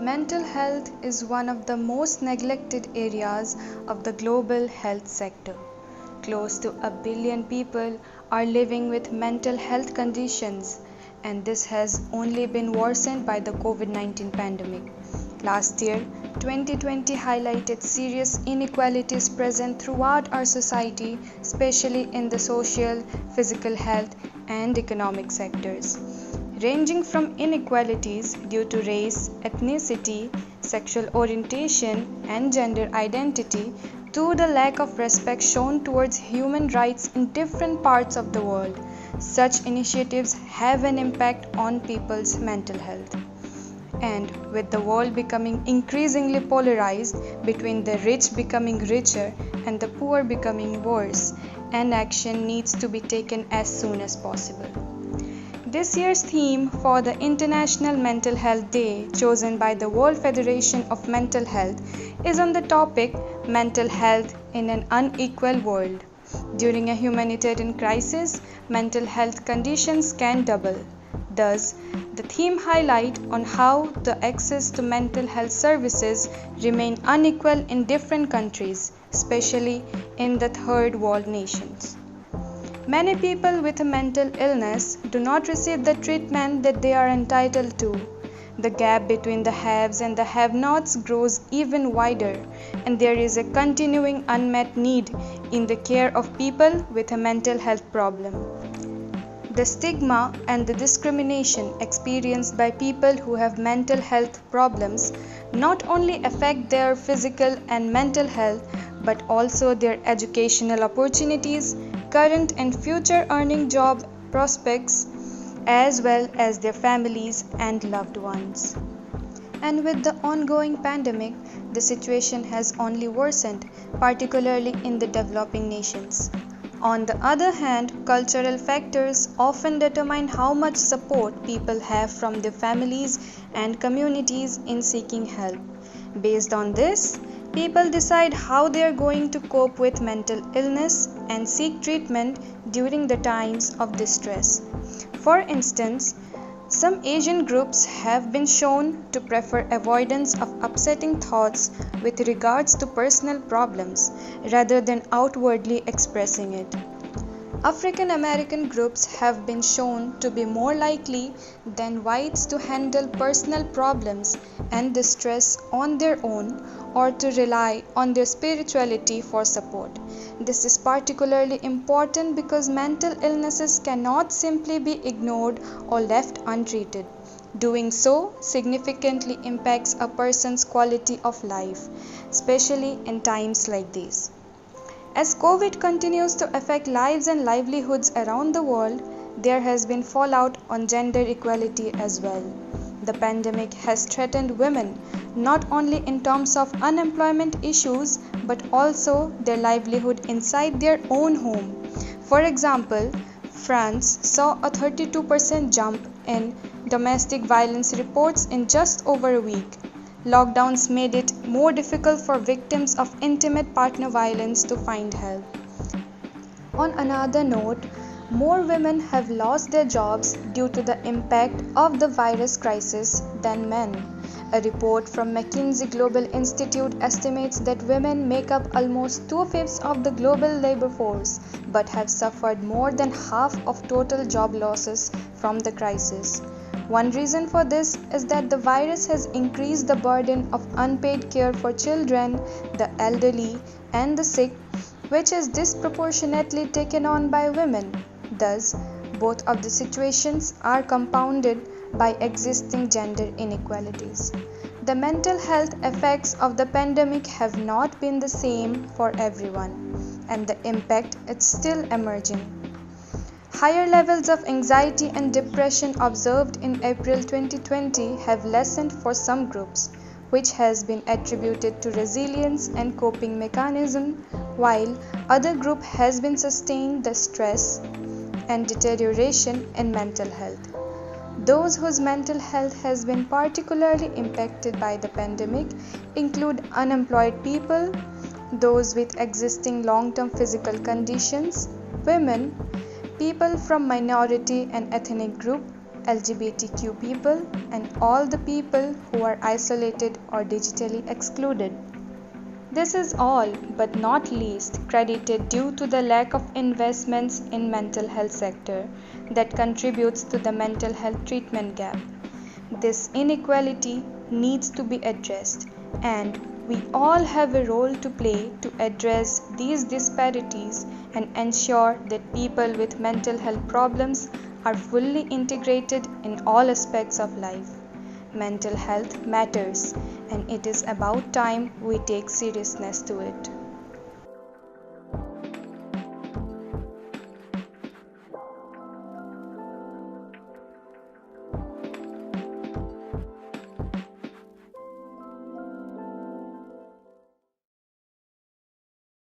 Mental health is one of the most neglected areas of the global health sector. Close to a billion people are living with mental health conditions, and this has only been worsened by the COVID-19 pandemic. Last year, 2020 highlighted serious inequalities present throughout our society, especially in the social, physical health, and economic sectors, ranging from inequalities due to race, ethnicity, sexual orientation, and gender identity to the lack of respect shown towards human rights in different parts of the world. Such initiatives have an impact on people's mental health. And with the world becoming increasingly polarized between the rich becoming richer and the poor becoming worse, an action needs to be taken as soon as possible. This year's theme for the International Mental Health Day, chosen by the World Federation of Mental Health, is on the topic Mental Health in an Unequal World. During a humanitarian crisis, mental health conditions can double. Thus, the theme highlights on how the access to mental health services remain unequal in different countries, especially in the third world nations. Many people with a mental illness do not receive the treatment that they are entitled to. The gap between the haves and the have-nots grows even wider, and there is a continuing unmet need in the care of people with a mental health problem. The stigma and the discrimination experienced by people who have mental health problems not only affect their physical and mental health but also their educational opportunities, current and future earning job prospects, as well as their families and loved ones. And with the ongoing pandemic, the situation has only worsened, particularly in the developing nations. On the other hand, cultural factors often determine how much support people have from their families and communities in seeking help. Based on this, people decide how they are going to cope with mental illness and seek treatment during the times of distress. For instance, some Asian groups have been shown to prefer avoidance of upsetting thoughts with regards to personal problems rather than outwardly expressing it. African American groups have been shown to be more likely than whites to handle personal problems and distress on their own or to rely on their spirituality for support. This is particularly important because mental illnesses cannot simply be ignored or left untreated. Doing so significantly impacts a person's quality of life, especially in times like these. As COVID continues to affect lives and livelihoods around the world, there has been fallout on gender equality as well. The pandemic has threatened women not only in terms of unemployment issues but also their livelihood inside their own home. For example, France saw a 32% jump in domestic violence reports in just over a week. Lockdowns made it more difficult for victims of intimate partner violence to find help. On another note, more women have lost their jobs due to the impact of the virus crisis than men. A report from McKinsey Global Institute estimates that women make up almost 2/5 of the global labor force but have suffered more than half of total job losses from the crisis. One reason for this is that the virus has increased the burden of unpaid care for children, the elderly, and the sick, which is disproportionately taken on by women. Thus, both of the situations are compounded by existing gender inequalities. The mental health effects of the pandemic have not been the same for everyone, and the impact is still emerging. Higher levels of anxiety and depression observed in April 2020 have lessened for some groups, which has been attributed to resilience and coping mechanism, while other group has been sustained the stress and deterioration in mental health. Those whose mental health has been particularly impacted by the pandemic include unemployed people, those with existing long-term physical conditions, women, people from minority and ethnic group, LGBTQ people, and all the people who are isolated or digitally excluded. This is all, but not least, credited due to the lack of investments in mental health sector that contributes to the mental health treatment gap. This inequality needs to be addressed, and we all have a role to play to address these disparities and ensure that people with mental health problems are fully integrated in all aspects of life. Mental health matters, and it is about time we take seriousness to it.